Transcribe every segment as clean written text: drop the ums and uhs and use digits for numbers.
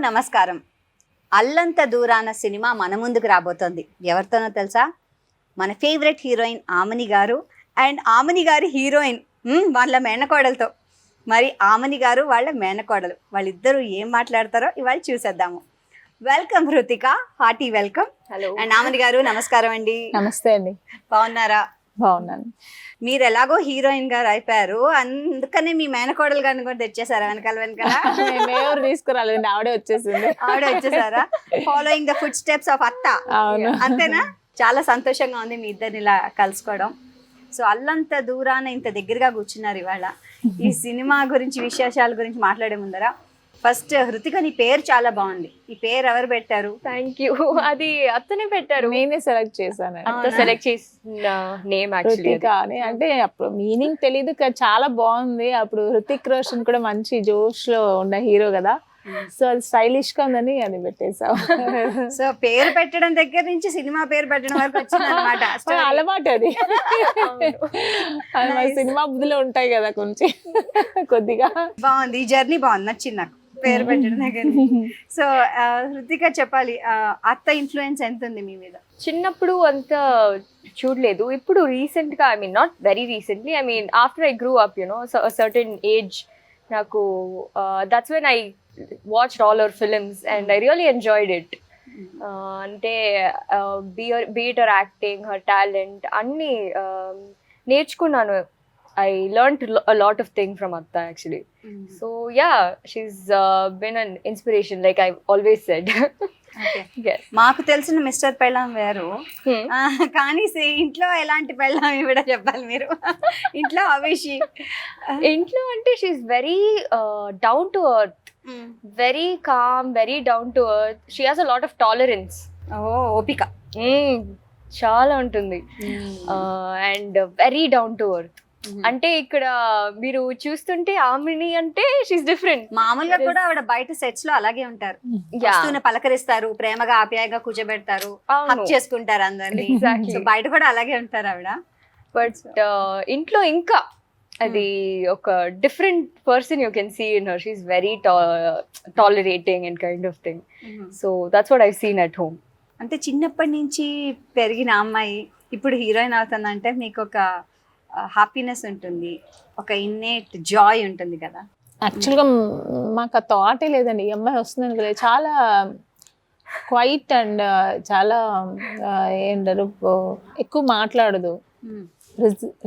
నమస్కారం. అల్లంత దూరాన సినిమా మన ముందుకు రాబోతోంది. ఎవరితోనో తెలుసా? మన ఫేవరెట్ హీరోయిన్ ఆమని గారు అండ్ ఆమని గారి హీరోయిన్ వాళ్ళ మేనకోడలతో. మరి ఆమని గారు వాళ్ళ మేనకోడలు వాళ్ళిద్దరూ ఏం మాట్లాడతారో ఇవాళ చూసేద్దాము. Welcome Hrithika, hearty welcome. Hello. And Aamani garu నమస్కారం అండి. నమస్తే అండి. బాగున్నారా? బాగున్నాను. మీరు ఎలాగో హీరోయిన్ గారు అయిపోయారు, అందుకనే మీ మేనకోడలు గారిని కూడా తెచ్చేసారా వెనకాల? మేము ఎవరు తీసుకురాలేదండి, ఆవిడే వచ్చేసింది. ఆవిడ వచ్చేసారా? Following the foot steps of అత్త. అవును. అంతేనా? చాలా సంతోషంగా ఉంది మీ ఇద్దరిని ఇలా కలుసుకోవడం. సో అల్లంత దూరాన ఇంత దగ్గరగా కూర్చున్నారు ఇవాళ. ఈ సినిమా గురించి విశేషాల గురించి మాట్లాడే ముందర ఫస్ట్ హృతిక, నీ పేరు చాలా బాగుంది. ఈ పేరు ఎవరు పెట్టారు? Thank you. అది అతనే పెట్టారు, నేనే సెలెక్ట్ చేశాను. అత్త సెలెక్ట్ చేసిన నేమ్ హృతిక అని. అంటే అప్పుడు మీనింగ్ తెలీదు, చాలా బాగుంది. అప్పుడు హృతిక్ రోషన్ కూడా మంచి జోష్ లో ఉన్న హీరో కదా, సో అది స్టైలిష్ గా ఉందని అది పెట్టేసాం. సో పేరు పెట్టడం దగ్గర నుంచి సినిమా పేరు పెట్టడం వరకు వచ్చింది అనమాట. అలవాటు అది. సినిమా బుద్ధులు ఉంటాయి కదా కొంచెం కొద్దిగా. బాగుంది, ఈ జర్నీ బాగుంది, నచ్చింది నాకు పేరు పెట్టడం దగ్గర. సో హృతిక చెప్పాలి, అత్త ఇన్ఫ్లుయెన్స్ ఎంత ఉంది మీ మీద? చిన్నప్పుడు అంత చూడలేదు, ఇప్పుడు రీసెంట్ గా, I mean not very recently, I mean after I grew up you know certain age, నాకు that's when I watched all her films and I really enjoyed it. అంటే be it her acting, her talent, అన్ని నేర్చుకున్నాను. I learned a lot of things from Atta actually. So yeah, she's been an inspiration, like I've always said. Okay. మాకు తెలిసిన mister పెళ్ళాం వేరు, కానీ ఇంట్లో ఎలాంటి పెళ్ళాం కూడా చెప్పాలి మీరు. ఇంట్లో అవిషి, ఇంట్లో అంటే she's very down to earth, very calm, very down to earth. She has a lot of tolerance. ఓపిక చాలా ఉంటుంది. And very down to earth. అంటే ఇక్కడ మీరు చూస్తుంటే ఆమెని అంటే షీఈ్ డిఫరెంట్. మామూలుగా కూడా ఆవిడ బయట సెట్స్ లో అలాగే ఉంటారు, పలకరిస్తారు, ప్రేమగా ఆప్యాయంగా కూర్చోబెడతారు, హక్ చేసుకుంటారు అందరినీ. బయట కూడా అలాగే ఉంటారు ఆవిడ. బట్ ఇంట్లో ఇంకా అది ఒక different person you can see in her. She's very tolerating and kind of thing. So that's what I've seen at home. అంటే చిన్నప్పటి నుంచి పెరిగిన అమ్మాయి ఇప్పుడు హీరోయిన్ అవుతుందంటే మీకు ఒక హ్యాపీనెస్ ఉంటుంది, ఒక ఇన్నేట్ జాయ్ ఉంటుంది కదా. యాక్చువల్గా మాకు ఆ థాటే లేదండి, ఈ అమ్మాయి వస్తుందని కదా. చాలా క్వైట్ అండ్ చాలా ఏంటారు, ఎక్కువ మాట్లాడదు,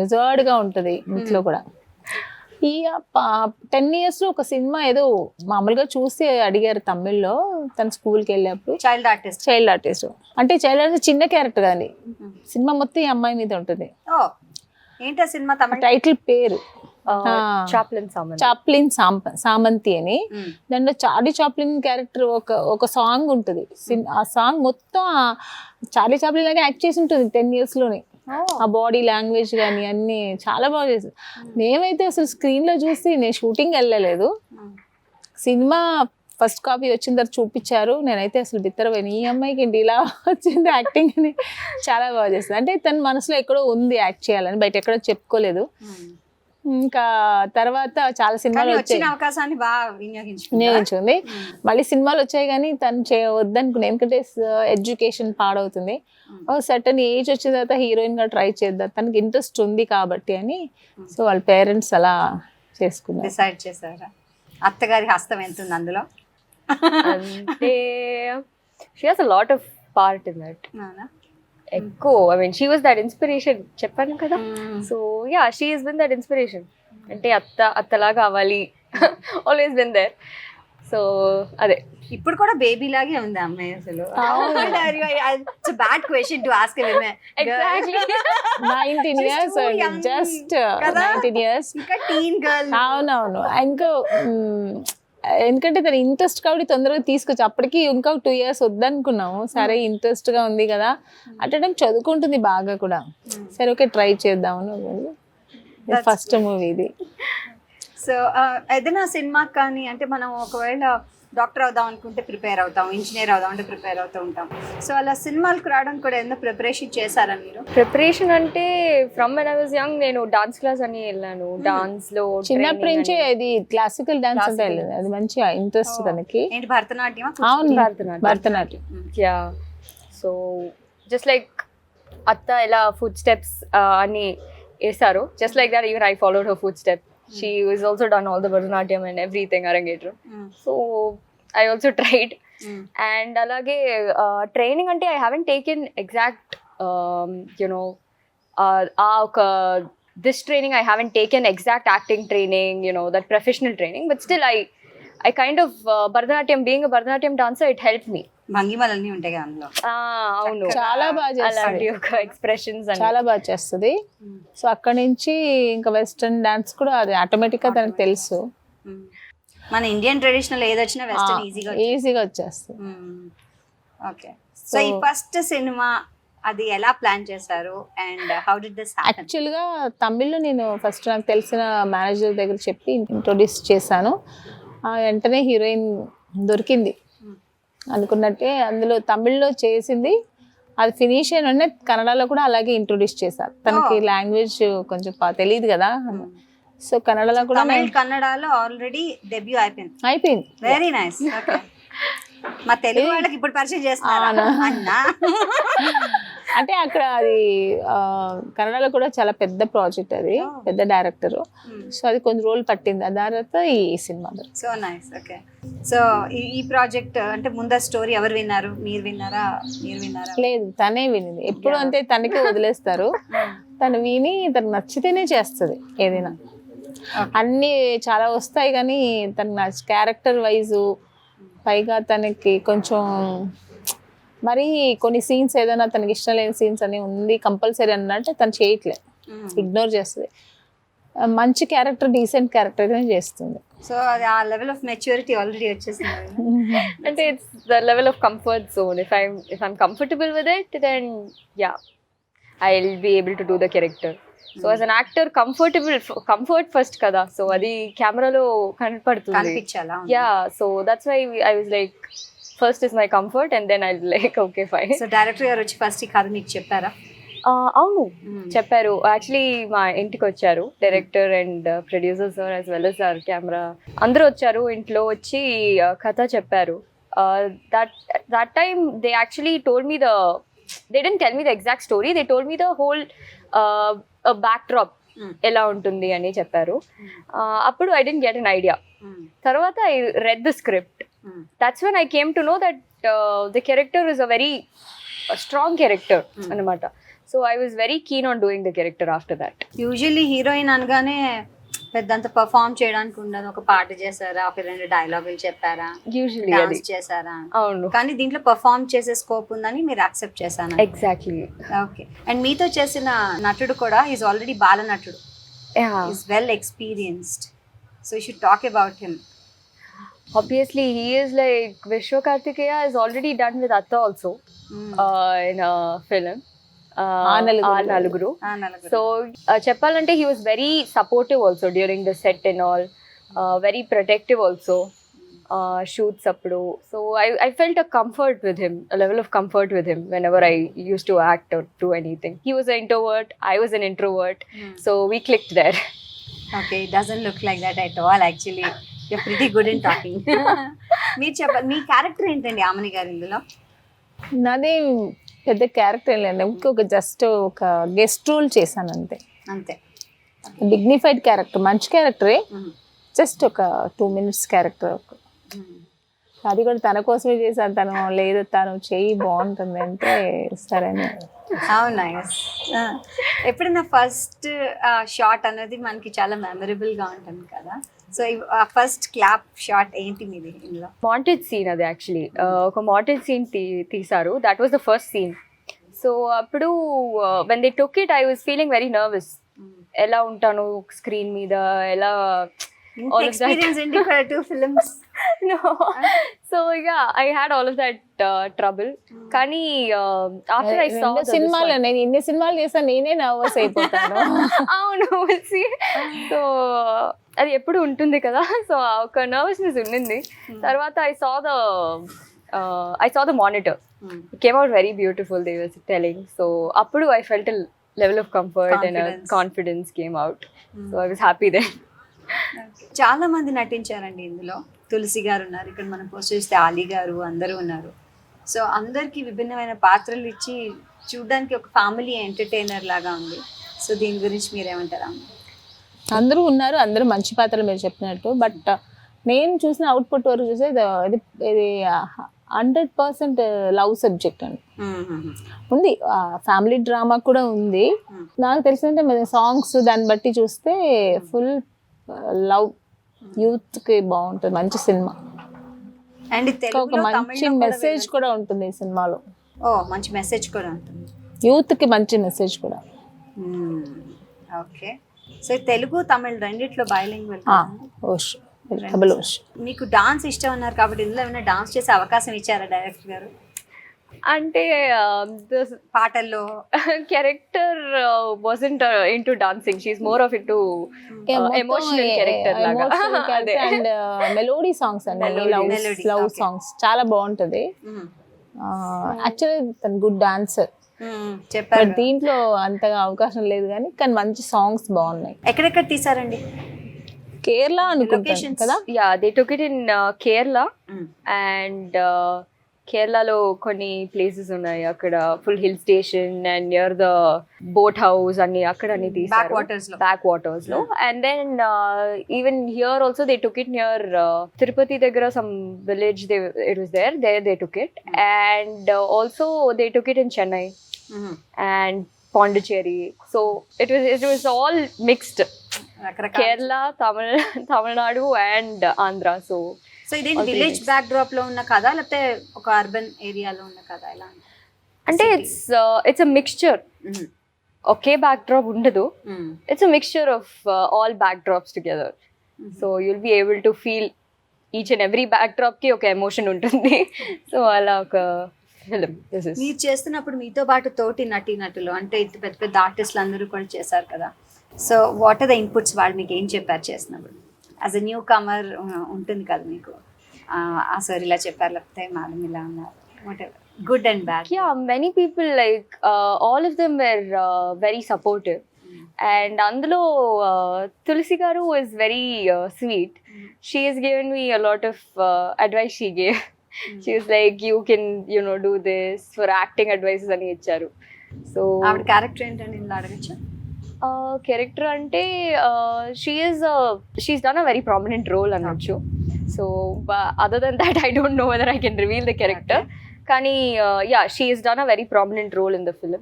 రిజర్వ్డ్గా ఉంటుంది ఇంట్లో కూడా. ఈ 10 years లో ఒక సినిమా ఏదో మామూలుగా చూసి అడిగారు తమిళ్లో, తన స్కూల్కి వెళ్ళినప్పుడు. చైల్డ్ ఆర్టిస్ట్ అంటే చైల్డ్ ఆర్టిస్ట్ చిన్న క్యారెక్టర్ కానీ సినిమా మొత్తం ఈ అమ్మాయి మీద ఉంటుంది. ఏంటో సినిమా టైటిల్ పేరు చాప్లిన్ సామంతి అని. దాంట్లో చార్లీ చాప్లిన్ క్యారెక్టర్ ఒక సాంగ్ ఉంటుంది. ఆ సాంగ్ మొత్తం చార్లీ చాప్లిన్ లాగా యాక్ట్ చేసి ఉంటుంది 10 years లోనే. ఆ బాడీ లాంగ్వేజ్ కానీ అన్ని చాలా బాగా చేస్తుంది. మేమైతే అసలు స్క్రీన్ లో చూసి, నేను షూటింగ్ వెళ్ళలేదు, సినిమా ఫస్ట్ కాపీ వచ్చిన తర్వాత చూపించారు, నేనైతే అసలు బిత్తరపోయిన, ఈ అమ్మాయికి ఏంటి ఇలా వచ్చింది యాక్టింగ్ అని. చాలా బాగా చేస్తుంది. అంటే తన మనసులో ఎక్కడో ఉంది యాక్ట్ చేయాలని, బయట ఎక్కడో చెప్పుకోలేదు. ఇంకా తర్వాత చాలా సినిమాలు వచ్చాయి, అవకాశాన్ని బాగా వినియోగించుకుంది. మళ్ళీ సినిమాలు వచ్చాయి కానీ తను వద్దనుకున్నాను, ఎందుకంటే ఎడ్యుకేషన్ పాడవుతుంది. సర్టన్ ఏజ్ వచ్చిన తర్వాత హీరోయిన్ గా ట్రై చేద్దాం, తనకి ఇంట్రెస్ట్ ఉంది కాబట్టి అని. సో వాళ్ళ పేరెంట్స్ అలా చేసుకున్నారు, డిసైడ్ చేశారా? అత్తగారి హస్తం ఎంత ఉంది అందులో? అంటే she has a lot of part in that. ఎక్కువ, I mean she was that inspiration, చెప్పాను కదా. So yeah, she has been that inspiration. అంటే అత్తలాగా అవ్వాలి, ఆల్వేస్ బిన్ దేర్. సో అదే, ఇప్పుడు కూడా బేబీ లాగే ఉంది అమ్మాయి అసలు. Bad question to ask a women. Exactly 19 years అండి, జస్ట్ 19 years. ఇంకా టీన్ గర్ల్. అవునవును. ఇంకా ఎందుకంటే తన ఇంట్రెస్ట్ కాబట్టి తొందరగా తీసుకొచ్చి, అప్పటికి ఇంకా 2 years వద్దనుకున్నాము. సరే ఇంట్రెస్ట్ గా ఉంది కదా, అట్ టైం చదువుకుంటుంది బాగా కూడా, సరే ఓకే ట్రై చేద్దామని. ఫస్ట్ మూవీ ఇది. సో ఏదైనా సినిమా కానీ, అంటే మనం ఒకవేళ డాక్టర్ అవుదాం అనుకుంటే ప్రిపేర్ అవుతాం, ఇంజనీర్ అవుదాం అంటే ప్రిపేర్ అవుతూ ఉంటాం. సో అలా సినిమాలకు రావడానికి కూడా ఏదో ప్రిపరేషన్ చేశారా మీరు? ప్రిపరేషన్ అంటే from when I was young నేను డాన్స్ క్లాస్ అని వెళ్ళాను. డాన్స్ లో చిన్నప్పటి నుంచే ఇది క్లాసికల్ డాన్స్ అంటే వెళ్ళింది. అది మంచి ఇంట్రెస్ట్ తనకి. ఏంటి భరతనాట్యం? అవును, Bharatanatyam. Yeah, so just like అత్త ఎలా ఫుడ్ స్టెప్స్ అని వేసారు, just like that even I followed her food step. She was also done all the Bharatanatyam and everything arangetru. So I also tried. And alage training ante I haven't taken exact this training I haven't taken exact acting training, that professional training, but still I kind of Bharatanatyam, being a Bharatanatyam dancer, it helped me. భంగిమలన్నీ ఉంటాయి కదా అందులో. అవును, చాలా బాగా చేస్తుంది, expressions చాలా బాగా చేస్తుంది. సో అక్కడి నుంచి ఇంకా వెస్టర్న్ డాన్స్ కూడా అది ఆటోమేటిక్ గా తనకు తెలుసు. మన ఇండియన్ ట్రెడిషనల్ ఏది వచ్చినా వెస్టర్న్ ఈజీగా వచ్చేస్తుంది. ఓకే, సో ఈ ఫస్ట్ సినిమా అది ఎలా ప్లాన్ చేశారు and how did this happen? Actual గా తమిళ్లో నేను ఫస్ట్ నాకు తెలిసిన మేనేజర్ దగ్గర చెప్పి ఇంట్రొడ్యూస్ చేశాను. వెంటనే హీరోయిన్ దొరికింది అనుకున్నట్టే. అందులో తమిళ్లో చేసింది, అది ఫినిష్ అయిన కన్నడలో కూడా అలాగే ఇంట్రొడ్యూస్ చేశారు. తనకి లాంగ్వేజ్ కొంచెం తెలియదు కదా, సో కన్నడలో కూడా కన్నడలో ఆల్రెడీ డెబ్యూ అయిపోయింది. Very nice. మా తెలుగు వాళ్ళకి ఇప్పుడు పరిచయం చేస్తున్నారు అన్నా. అంటే అక్కడ అది కన్నడలో కూడా చాలా పెద్ద ప్రాజెక్ట్, అది పెద్ద డైరెక్టర్. సో అది కొంచెం రోజులు పట్టింది, ఆ తర్వాత ఈ cinema. So nice. Okay, so ఈ ప్రాజెక్ట్ అంటే ముందు స్టోరీ ఎవరు విన్నారు? మీరు విన్నారా? లేదు, తనే వినింది. ఎప్పుడు అంటే తనకే వదిలేస్తారు, తను విని తనకు నచ్చితేనే చేస్తుంది ఏదైనా. అన్నీ చాలా వస్తాయి కానీ తన క్యారెక్టర్ వైజు, పైగా తనకి కొంచెం మరి కొన్ని సీన్స్ ఏదైనా తనకి ఇష్టం లేని సీన్స్ అని ఉంది కంపల్సరీ అన్నట్టు తను చేయట్లేదు, ఇగ్నోర్ చేస్తుంది. మంచి క్యారెక్టర్, డీసెంట్ క్యారెక్టర్ చేస్తుంది. సో అది ఆ లెవెల్ ఆఫ్ మెచ్యూరిటీ ఆల్రెడీ వచ్చేసింది. అంటే it's the level of comfort zone. If I'm comfortable with it, then ya I will be able to do the character. So as an actor comfort first కదా, so అది కెమెరాలో కనపడుతుంది. Ya, so that's why I was like first is my comfort and then I like okay fine. So director గారు వచ్చి first ఈ కథ మీకు చెప్పారా? అవును, చెప్పారు. యాక్చువల్లీ మా ఇంటికి వచ్చారు director and producer sir as well as our camera, అందరూ వచ్చారు. ఇంట్లో వచ్చి కథ చెప్పారు. that time they actually told me they didn't tell me the exact story, they told me the whole backdrop ఎలా ఉంటుంది అని చెప్పారు. అప్పుడు I didn't get an idea. తర్వాత I read the script. That's when I came to know that the character is a very strong character అనమాట. So I was very keen on doing the character after that. Usually heroine అనగానే పెద్దంత perform చేయడానికి ఉండదు, ఒక పాట చేశారా, ఒక 2 డైలాగులు చెప్పారా, డాన్స్ చేశారా. అవును, కానీ దీంట్లో పర్ఫామ్ చేసే స్కోప్ ఉందని మీరు యాక్సెప్ట్ చేశాను. ఎగ్జాక్ట్లీ. ఓకే, అండ్ మీతో చేసిన నటుడు కూడా ఈజ్ ఆల్రెడీ బాల నటుడు, is well experienced. So you should talk about him. Obviously, he is like Vishwa Karthikeya is already done with Atta also in a film. Naluguru. So cheppalante he was very supportive also during the set and all, very protective also, shoots appudu. So I felt a comfort with him, a level of comfort with him whenever I used to act or do anything. He was an introvert, I was an introvert, so we clicked there. Okay, it doesn't look like that at all actually. You're pretty good in talking. మీరు చెప్పండి, మీ character ఏంటండి ఆమని గారి ఇందులో? నాది పెద్ద character లేదు, ఒక just ఒక గెస్ట్ రోల్ చేశాను అంతే. డిగ్నిఫైడ్ క్యారెక్టర్, మంచి క్యారెక్టరే, జస్ట్ ఒక 2 minutes క్యారెక్టర్. అది కూడా తన కోసమే చేశాను. తను లేదు తను చెయ్యి బాగుంటుంది అంటే సరే. అవునా? ఎప్పుడైనా ఫస్ట్ షాట్ అనేది మనకి చాలా మెమరబుల్గా ఉంటుంది కదా, సో ఫస్ట్ క్లాప్ షాట్ ఏంటి మీది ఇందులో? మాంటేజ్ సీన్ అది యాక్చువల్లీ ఒక మాంటేజ్ సీన్ తీసారు. That was the first scene. So అప్పుడు when they took it I was feeling very nervous. ఎలా ఉంటాను స్క్రీన్ మీద, ఎలా ఎక్స్పీరియన్స్ ఏంటి 2 films? No. So so I had all of that trouble. కానీ after I saw సినిమాలు నేను ఇన్ని సినిమాలు చేశాను, నేనే నర్వస్ అయిపోతాను. అవును, సో అది ఎప్పుడు ఉంటుంది కదా, సో ఒక నర్వస్నెస్ ఉండింది. తర్వాత I saw the monitor. It came out very beautiful, they were telling. So appudu I felt a level of comfort and a confidence came out. So I was happy then. చాలా మంది నటించారండి ఇందులో. తులసి గారు ఉన్నారు, ఇక్కడ మనం post చేస్తే ఆలీ గారు, అందరూ ఉన్నారు. సో అందరికి విభిన్నమైన పాత్రలు ఇచ్చి చూడడానికి ఒక ఫ్యామిలీ ఎంటర్టైనర్ లాగా ఉంది. సో దీని గురించి మీరేమంటారా? అందరూ ఉన్నారు, అందరూ మంచి పాత్రలు మీరు చెప్పినట్టు. బట్ నేను చూసిన అవుట్పుట్ వరకు చూస్తే ఇది 100% లవ్ సబ్జెక్ట్ అండి. ఉంది, ఫ్యామిలీ డ్రామా కూడా ఉంది. నాకు తెలిసిందంటే సాంగ్స్ దాన్ని బట్టి చూస్తే ఫుల్ లవ్, యూత్ కి బాగుంటుంది, మంచి సినిమా. అండ్ ఒక మంచి మెసేజ్ కూడా ఉంటుంది ఈ సినిమాలో. మంచి మెసేజ్ కూడా ఉంటుంది, యూత్ కి మంచి మెసేజ్ కూడా. ఓకే, సో తెలుగు తమిళ్ రెండిట్లో బైలింగ్వల్. మీకు డాన్స్ ఇష్టం అన్నారు కాబట్టి ఇందులో ఏమైనా డాన్స్ చేసే అవకాశం ఇచ్చారా డైరెక్టర్ గారు? అంటే పాటల్లో character wasn't into dancing, she's more of into emotional character లాగా. అండ్ మెలోడీ సాంగ్స్ అండి, లవ్ సాంగ్స్ చాలా బాగుంటది. యాక్చువల్లీ తను గుడ్ డాన్సర్ చెప్పారు. దీంట్లో అంతగా అవకాశం లేదు కానీ మంచి సాంగ్స్ బాగున్నాయి. ఎక్కడెక్కడ తీసారండి? కేరళ అనుకుంటాను కదా. they took it in Kerala and కేరళలో కొన్ని ప్లేసెస్ ఉన్నాయి, అక్కడ full hill station and near the boat house అన్ని అక్కడ అన్ని తీసారు, బ్యాక్ వాటర్స్ లో. And then even here also they took it near Tirupati దగ్గర some village, it was there they took it. And also they took it in Chennai and Pondicherry. So it was all mixed, Kerala, Tamil Nadu and Andhra. So ఇదేంటి village back drop లో ఉన్న కథ లేకపోతే ఒక urban ఏరియాలో ఉన్న కథ ఎలా? అంటే ఇట్స్ అ మిక్స్చర్, ఒకే బ్యాక్ డ్రాప్ ఉండదు. It's a mixture of all backdrops together. So you'll be able to feel each and every backdrop కి ఒక ఎమోషన్ ఉంటుంది. సో అలా ఒక ఫిల్మ్. మీరు చేస్తున్నప్పుడు మీతో పాటు తోటి నటీనటులు అంటే పెద్ద పెద్ద ఆర్టిస్టులు అందరూ కూడా చేశారు కదా. So what are the inputs, వాళ్ళు మీకు ఏం చెప్పారు చేసినప్పుడు? యాజ్ అ న్యూ కమర్ ఉంటుంది కదా మీకు, సార్ ఇలా చెప్పారు లేకపోతే మేడం ఇలా ఉన్నారు, whatever, good and bad. Yeah, many people like all of them were very supportive. And అందులో తులసి గారు was very sweet. She has given me a lot of advice she gave. She was like, you can do this for acting advices అని ఇచ్చారు. So ఆవిడ character ఏంటండి ఇందులో అడగచ్చా? Character అంటే she's done a very prominent role అనొచ్చు. So other than that I don't know whether I can reveal the character. కానీ she has done a very prominent role in the film.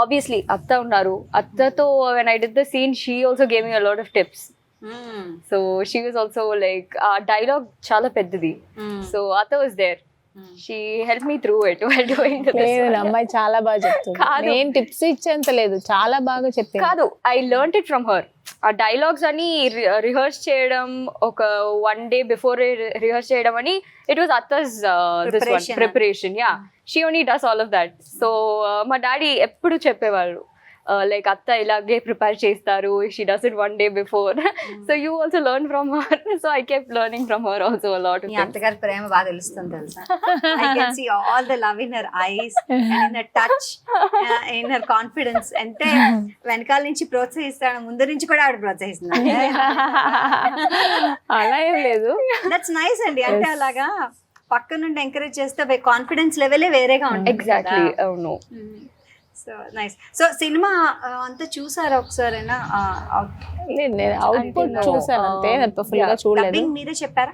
Obviously అత్త ఉన్నారు, అత్తతో when I did the scene she also gave me a lot of tips. So she was also like dialogue చాలా పెద్దది, so అత్త was there. She helped me through it while doing this. అమ్మాయి చాలా బాగా చెప్తుంది, నేను టిప్స్ ఇచ్చేంత లేదు, చాలా బాగా చెప్పింది. కాదు, I learned it from her. ఆ డైలాగ్స్ అని రిహర్స్ చేయడం, ఒక 1 day before రిహర్స్ చేయడం అని, it was Atta's preparation. Yeah, she only does all of that. So మా డాడీ ఎప్పుడు చెప్పేవాళ్ళు, like అత్త ఇలాగే ప్రిపేర్ చేస్తారు, she does it 1 day before. So you also learn from her. So I kept learning from her also a lot of things. అత్తగారి ప్రేమ బాగా తెలుస్తుంది తెలుసా. I can see all the love in her eyes and in her touch, in her confidence. అంటే వెనకాల నుంచి ప్రోత్సహిస్తాను, ముందు నుంచి కూడా ఆవిడ ప్రోత్సహిస్తుంది. అలా ఏం లేదు, దట్స్ నైస్ అండి. అంటే అలాగా పక్క నుండి ఎంకరేజ్ చేస్తే కాన్ఫిడెన్స్ లెవెలే వేరేగా ఉంటుంది. Exactly. అవును. So nice. సో సినిమా అంతా చూసారా ఒకసారైనా? నేను అవుట్పుట్ చూసాను అంతే, ఫుల్ గా చూడలేదు. మీరే చెప్పారా?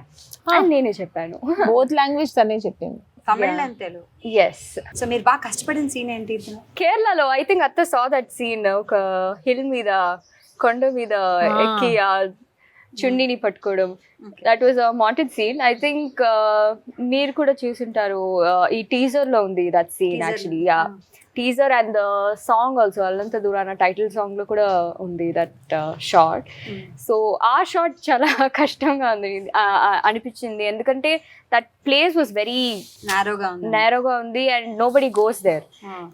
నేనే చెప్పాను. బోత్ లాంగ్వేజ్ తనే చెప్పింది, Tamil and Telugu. Yes. So మీరు బాగా కష్టపడిన సీన్ ఏంటి? కేరళలో ఐ థింక్ అత్త saw that scene, ఒక హిల్ మీద, కొండ మీద ఎక్కి చున్నీని పట్టుకోవడం. That was a mounted scene. I think మీరు కూడా చూసుంటారు, ఈ టీజర్ లో ఉంది that scene actually. Ya, teaser and the song also, అల్లంత దూరాన టైటిల్ సాంగ్ లో కూడా ఉంది దట్ షార్ట్. సో ఆ షార్ట్ చాలా కష్టంగా ఉంది అనిపించింది, ఎందుకంటే దట్ ప్లేస్ వాజ్ వెరీ నేరోగా ఉంది and nobody goes there.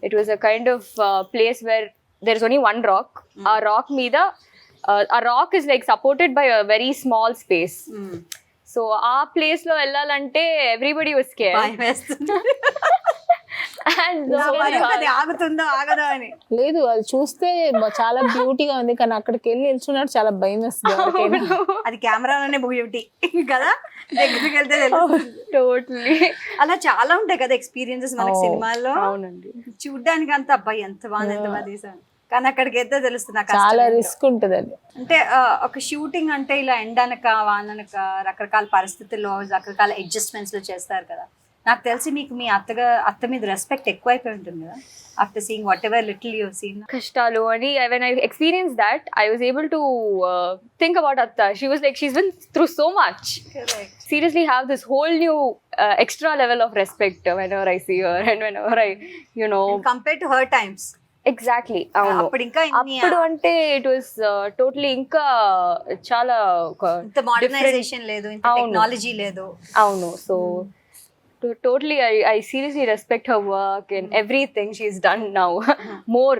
It was a kind of place where there is only one rock. ఆ రాక్ మీద ఆ rock is like supported by a very small space. So ఆ place లో వెళ్ళాలంటే everybody was scared. ఆగుతుందో ఆగదో అని లేదు, అది చూస్తే చాలా బ్యూటీగా ఉంది, కానీ అక్కడికి వెళ్ళి నిల్చున్నట్టు చాలా భయం వేస్తుంది. అది కెమెరాలోనే బ్యూటీ కదా, దగ్గరికి వెళ్తే టోటలీ. అలా చాలా ఉంటాయి కదా ఎక్స్పీరియన్సెస్ మనకి సినిమాల్లో. అవునండి, చూడ్డానికి అంత అబ్బాయి ఎంత బాగా తీసాను, కానీ అక్కడికి అయితే తెలుస్తుంది చాలా రిస్క్ ఉంటుంది అది. అంటే ఒక షూటింగ్ అంటే ఇలా ఎండనక వాననక రకరకాల పరిస్థితుల్లో రకరకాల అడ్జస్ట్మెంట్స్ లో చేస్తారు కదా. నాకు తెలిసి మీకు మీ అత్త మీద రెస్పెక్ట్ ఎక్కువైపోయి ఉంటుంది కదా, after seeing what ever little you seen. కష్టాలు అని when I experienced that, I was able to think about Atta. She was like, she's been through so much. Correct. Seriously have this whole new extra level of respect whenever I see her and whenever I, you know, and compared to her times. Exactly. అవును, అప్పుడు అంటే it was totally ఇంకా చాలా ఇంత modernisation లేదు, ఇంత technology లేదు. అవును. So totally I seriously respect her work and everything she's done now. More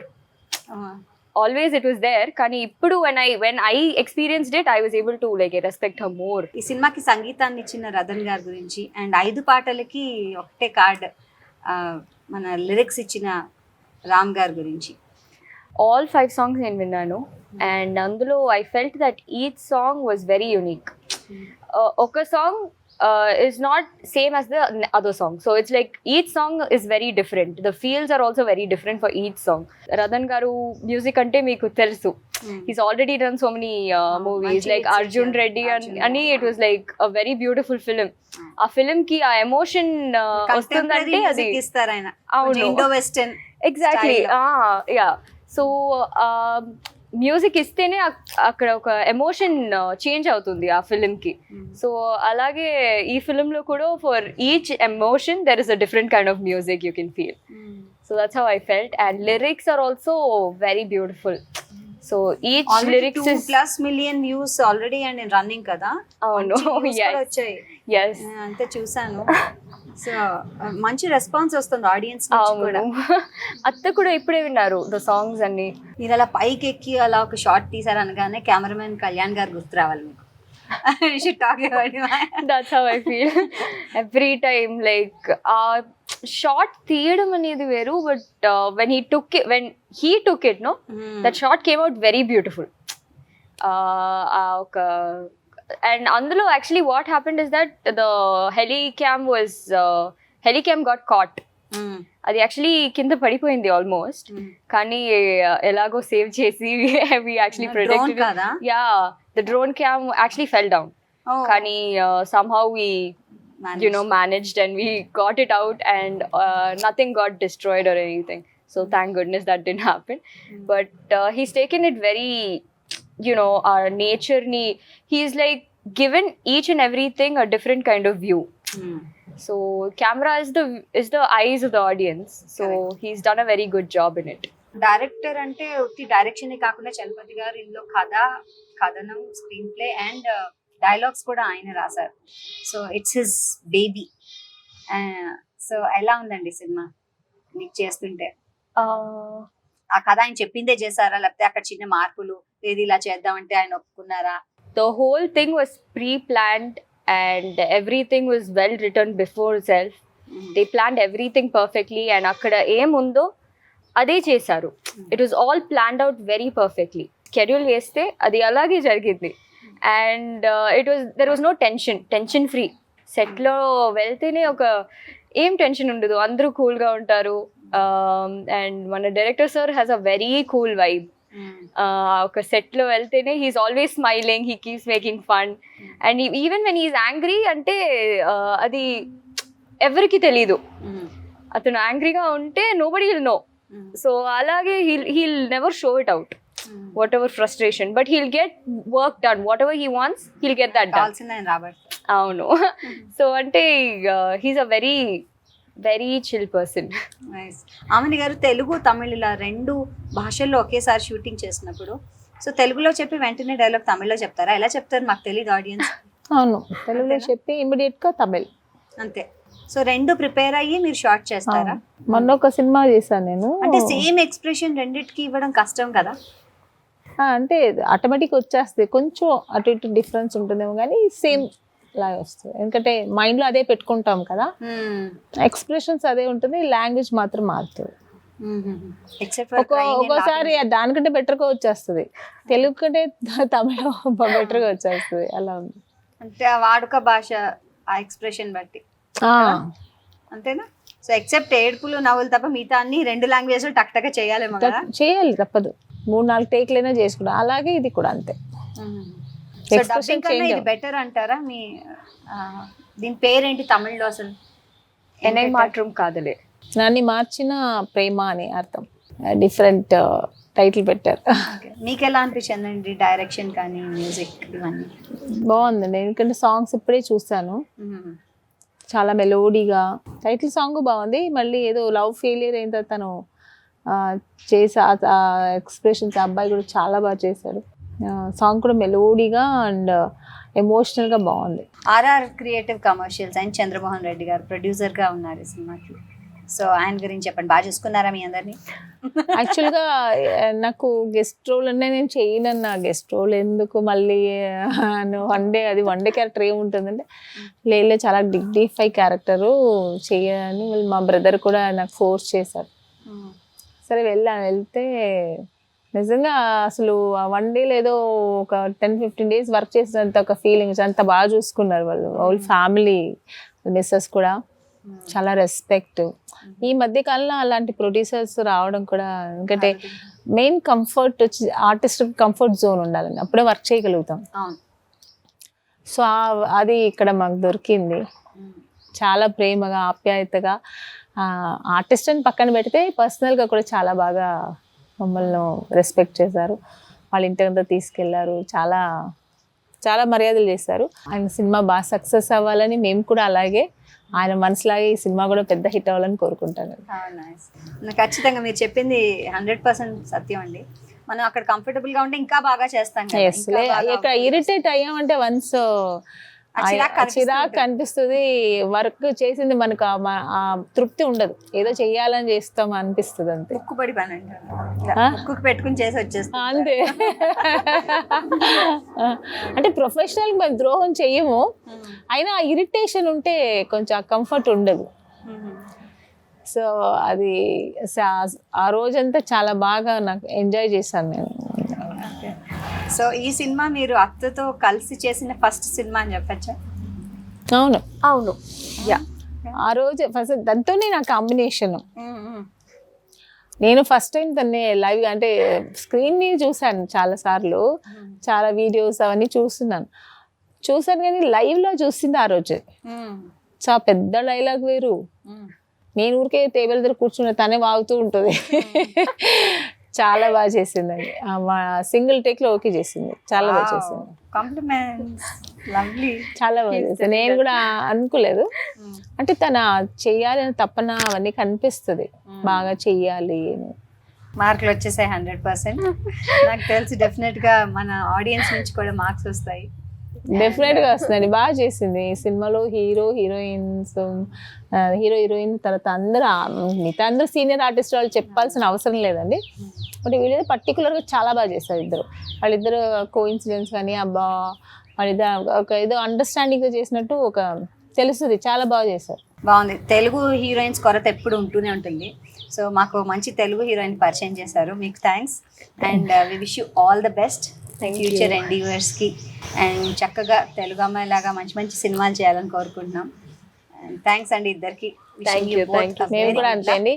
always it was there, కానీ ఇప్పుడు when I experienced it, I was able to like respect her more. ఈ సినిమాకి సంగీతాన్ని ఇచ్చిన రతన్ గారి గురించి అండ్ 5 పాటలకి ఒకటే కార్డ్ మన లిరిక్స్ ఇచ్చిన రామ్ గారి గురించి. All 5 songs నేను విన్నాను and అందులో I felt that each song was very unique. ఒక song is not same as the other song, so it's like each song is very different. The feels are also very different for each song. Radhan garu music ante meeku telusu, he's already done so many movies like Arjun Reddy and it was like a very beautiful film. ఆ film ki ఆ emotion వస్తుందంటే అది ఇస్తారాయన Indo western. Exactly. yeah, so music ఇస్తేనే అక్కడ ఒక emotion change అవుతుంది ఆ ఫిలింకి. సో అలాగే ఈ ఫిలింలో కూడా for each emotion there is a different kind of music you can feel. So that's how I felt and lyrics are also very beautiful. So each lyrics is plus million views already and running కదా. అవును, వచ్చాయి. yes అంతే చూసాను. So మంచి response వస్తుంది audience కూడా. అత్త కూడా ఇప్పుడే విన్నారు ద సాంగ్స్ అన్ని. మీరు అలా పైకి ఎక్కి అలా ఒక షార్ట్ తీసారు అనగానే కెమెరామెన్ కళ్యాణ్ గారు గుర్తు రావాలి మీకు. That's how I feel every time. Like ఆ షార్ట్ తీయడం అనేది వేరు, but when he took it no, that shot came out very beautiful. ఒక and అందులో actually what happened is that the helicam got caught. అది యాక్చువల్లీ కింద పడిపోయింది almost, కానీ ఎలాగో సేవ్ చేసి we actually protected it. Yeah, the drone cam actually fell down. కానీ somehow we managed and we got it out and nothing got destroyed or anything. So thank goodness that didn't happen. But he's taken it very, our nature ni, he's like given each and everything a different kind of view. So camera is the eyes of the audience. So correct. He's done a very good job in it. Director అంటే ఉత్తి direction కాకుండా చలపతి గారు ఇందులో కథనం, screen play and dialogues కూడా ఆయన రాశారు. So it's his baby. So ఎలా ఉందండి సినిమా మీకు చేస్తుంటే? ఆ కథ ఆయన చెప్పిందే చేశారా, లేకపోతే అక్కడ చిన్న మార్పులు ఏది ఇలా చేద్దామంటే ఆయన ఒప్పుకున్నారా? The whole thing was pre-planned and everything was well written before itself. They planned everything perfectly and akkada em undo ade chesaru. It was all planned out very perfectly. Schedule cheste adi alage jarigindi and there was no tension free. Set lo veltene oka em tension undadu, andru cool ga untaru. And mana director sir has a very cool vibe. ఒక set లో వెళ్తేనే he's always smiling, he keeps making fun and even when he's angry అంటే అది ఎవరికి తెలీదు. అతను యాంగ్రీగా ఉంటే నోబడీ విల్ నో. సో అలాగే he'll never show it out. whatever frustration, but he'll get work done. Whatever he wants, he'll get that done. కావాల్సింది ఆయన రాబర్ట్. అవును. సో అంటే he's a very very chill person. Nice. ఆమెని గారు తెలుగు తమిళ్ ఇలా 2 భాషల్లో ఒకేసారి షూటింగ్ చేసినప్పుడు సో తెలుగులో చెప్పి వెంటనే డైలాగ్ తమిళ్లో చెప్తారా? ఎలా చెప్తారు మాకు తెలియదు ఆడియన్స్. అవును, తెలుగులో చెప్పి ఇమీడియట్ గా తమిళ్ అంతే. సో 2 ప్రిపేర్ అయ్యి మీరు షార్ట్ చేస్తారా? మొన్న ఒక సినిమా చేశాను నేను. అంటే సేమ్ ఎక్స్ప్రెషన్ రెండిటికి ఇవ్వడం కష్టం కదా? అంటే ఆటోమేటిక్ వచ్చేస్తుంది, కొంచెం అటు ఇటు డిఫరెన్స్ ఉంటుందేమో కానీ సేమ్ లాగా వస్తుంది, ఎందుకంటే మైండ్ లో అదే పెట్టుకుంటాం కదా, ఎక్స్ప్రెషన్స్ అదే ఉంటుంది, లాంగ్వేజ్ మాత్రం మారుతుంది. ఎక్సెప్ట్ ఒక్కోసారి దానికంటే బెటర్ గా వచ్చేస్తుంది, తెలుగు కంటే తమిళ బెటర్ గా వచ్చేస్తుంది, అలా ఉంది. అంటే ఆ వాడుక భాష ఆ ఎక్స్ప్రెషన్ బట్టి అంతేనా? సో ఎక్సెప్ట్ ఏడుపులు నవ్వులు తప్ప మిగతా అన్ని 2 లాంగ్వేజ్ టక్ టక్ చేయాలేమో కదా? చేయాలి, తప్పదు. 3-4 టేక్లైనా చేసుకుంటా, అలాగే ఇది కూడా అంతే. సో డబ్బింగ్ కన్నా ఇది బెటర్ అంటారా? మీ దీని పేరేంటి తమిళ్లో అసలు? ఎనై మాత్రం కాదులే, దాన్ని మార్చిన ప్రేమ అని అర్థం, డిఫరెంట్ టైటిల్ పెట్టారు. మీకు ఎలా అనిపించిందండి డైరెక్షన్ కానీ మ్యూజిక్ ఇవన్నీ? బాగుందండి, ఎందుకంటే సాంగ్స్ ఇప్పుడే చూసాను, చాలా మెలోడీగా, టైటిల్ సాంగ్ బాగుంది. మళ్ళీ ఏదో లవ్ ఫెయిలియర్ అయిన తర్వాత తను చేసే ఎక్స్ప్రెషన్స్, అబ్బాయి కూడా చాలా బాగా చేశాడు. సాంగ్ కూడా మెలోడీగా అండ్ ఎమోషనల్గా బాగుంది. RR creative commercials and Chandramohan Reddy గారు ప్రొడ్యూసర్గా ఉన్నారు ఈ సినిమాకి. సో ఆయన గురించి చెప్పండి, బాగా చూసుకున్నారా మీ అందరినీ? యాక్చువల్గా నాకు గెస్ట్ రోల్ అంటే నేను చేయనన్న, గెస్ట్ రోల్ ఎందుకు మళ్ళీ వన్ డే క్యారెక్టర్ ఏముంటుందంటే, లేదు చాలా డిగ్నిఫై క్యారెక్టరు చేయని మా బ్రదర్ కూడా నాకు ఫోర్స్ చేశారు. సరే వెళ్తే నిజంగా అసలు వన్ డే లేదో ఒక 10-15 days వర్క్ చేసినంత ఒక ఫీలింగ్స్, అంత బాగా చూసుకున్నారు వాళ్ళు, వాళ్ళ ఫ్యామిలీ మిస్సెస్ కూడా చాలా రెస్పెక్ట్. ఈ మధ్య కాలంలో అలాంటి ప్రొడ్యూసర్స్ రావడం కూడా, ఎందుకంటే మెయిన్ కంఫర్ట్ వచ్చి ఆర్టిస్ట్ కంఫర్ట్ జోన్ ఉండాలండి, అప్పుడే వర్క్ చేయగలుగుతాం. సో అది ఇక్కడ మాకు దొరికింది. చాలా ప్రేమగా ఆప్యాయతగా, ఆర్టిస్ట్ అని పక్కన పెడితే పర్సనల్గా కూడా చాలా బాగా మమ్మల్ని రెస్పెక్ట్ చేశారు. వాళ్ళ ఇంటికంతా తీసుకెళ్లారు, చాలా చాలా మర్యాదలు చేశారు. ఆయన సినిమా బాగా సక్సెస్ అవ్వాలని మేము కూడా, అలాగే ఆయన మనసులాగే ఈ సినిమా కూడా పెద్ద హిట్ అవ్వాలని కోరుకుంటాను. ఖచ్చితంగా మీరు చెప్పింది 100% సత్యం అండి. మనం అక్కడ కంఫర్టబుల్ గా ఉంటే ఇంకా బాగా చేస్తాం. ఇక్కడ ఇరిటేట్ అయ్యామంటే వన్స్ చిరాకు అనిపిస్తుంది, వర్క్ చేసింది మనకు ఆ తృప్తి ఉండదు, ఏదో చెయ్యాలని చేస్తాం అనిపిస్తుంది అంతే. ముక్కుపడి పని పెట్టుకుని చేసి వచ్చేస్తాం అంతే. అంటే ప్రొఫెషనల్ మేము ద్రోహం చెయ్యము, అయినా ఆ ఇరిటేషన్ ఉంటే కొంచెం ఆ కంఫర్ట్ ఉండదు. సో అది ఆ రోజంతా చాలా బాగా నాకు ఎంజాయ్ చేశాను నేను. సో ఈ సినిమా మీరు అత్తతో కలిసి చేసిన ఫస్ట్ సినిమా అని చెప్పచ్చా? అవును అవును, యా. ఆ రోజు ఫస్ట్ దాంతోనే నా కాంబినేషన్. నేను ఫస్ట్ టైం తన్నే లైవ్ అంటే స్క్రీన్ మీద చూశాను చాలా సార్లు, చాలా వీడియోస్ అవన్నీ చూసాను కానీ లైవ్లో చూసింది ఆ రోజు. చాలా పెద్ద డైలాగ్ వేరు, నేను ఊరికే టేబుల్ దగ్గర కూర్చున్నా, తనే వాగుతూ ఉంటుంది. చాలా బాగా చేసిందండి, సింగిల్ టేక్ లో ఓకే చేసింది, చాలా బాగా చేసింది. చాలా బాగా చేసింది. నేను కూడా అనుకోలేదు, అంటే తన చెయ్యాలని తప్పన అవన్నీ కనిపిస్తుంది, బాగా చెయ్యాలి అని. మార్కులు వచ్చేసాయి 100%. నాకు తెలిసి డెఫినెట్ గా మన ఆడియన్స్ నుంచి కూడా మార్క్స్ వస్తాయి. డెఫినెట్ గా వస్తుందండి, బాగా చేసింది. ఈ సినిమాలో హీరో హీరోయిన్ తర్వాత మిగతా అందరూ సీనియర్ ఆర్టిస్ట్ వాళ్ళు చెప్పాల్సిన అవసరం లేదండి. బట్ వీళ్ళేదో పర్టికులర్గా చాలా బాగా చేస్తారు వాళ్ళిద్దరు కోఇన్సిడెన్స్ కానీ, అబ్బా వాళ్ళిద్దరు ఒక ఏదో అండర్స్టాండింగ్గా చేసినట్టు ఒక తెలుస్తుంది, చాలా బాగా చేశారు. బాగుంది. తెలుగు హీరోయిన్స్ కొరత ఎప్పుడు ఉంటూనే ఉంటుంది. సో మాకు మంచి తెలుగు హీరోయిన్ పరిచయం చేశారు, మీకు thanks. And we wish you all the best future ఎండీవర్స్కి. అండ్ చక్కగా తెలుగు అమ్మాయిలాగా మంచి మంచి సినిమాలు చేయాలని కోరుకుంటున్నాం. థ్యాంక్స్ అండి ఇద్దరికి. మేము కూడా అంతే అండి,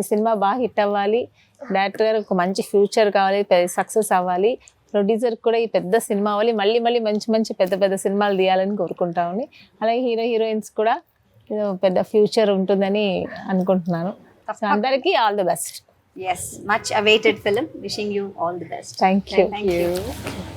ఈ సినిమా బాగా హిట్ అవ్వాలి, డైరెక్టర్ గారు ఒక మంచి ఫ్యూచర్ కావాలి, సక్సెస్ అవ్వాలి, ప్రొడ్యూసర్ కూడా ఈ పెద్ద సినిమా అవ్వాలి, మళ్ళీ మంచి పెద్ద సినిమాలు తీయాలని కోరుకుంటామని. అలాగే హీరోయిన్స్ కూడా పెద్ద ఫ్యూచర్ ఉంటుందని అనుకుంటున్నాను. అందరికీ all the best. Yes, much awaited film. Wishing you all the best. Thank you Thank you.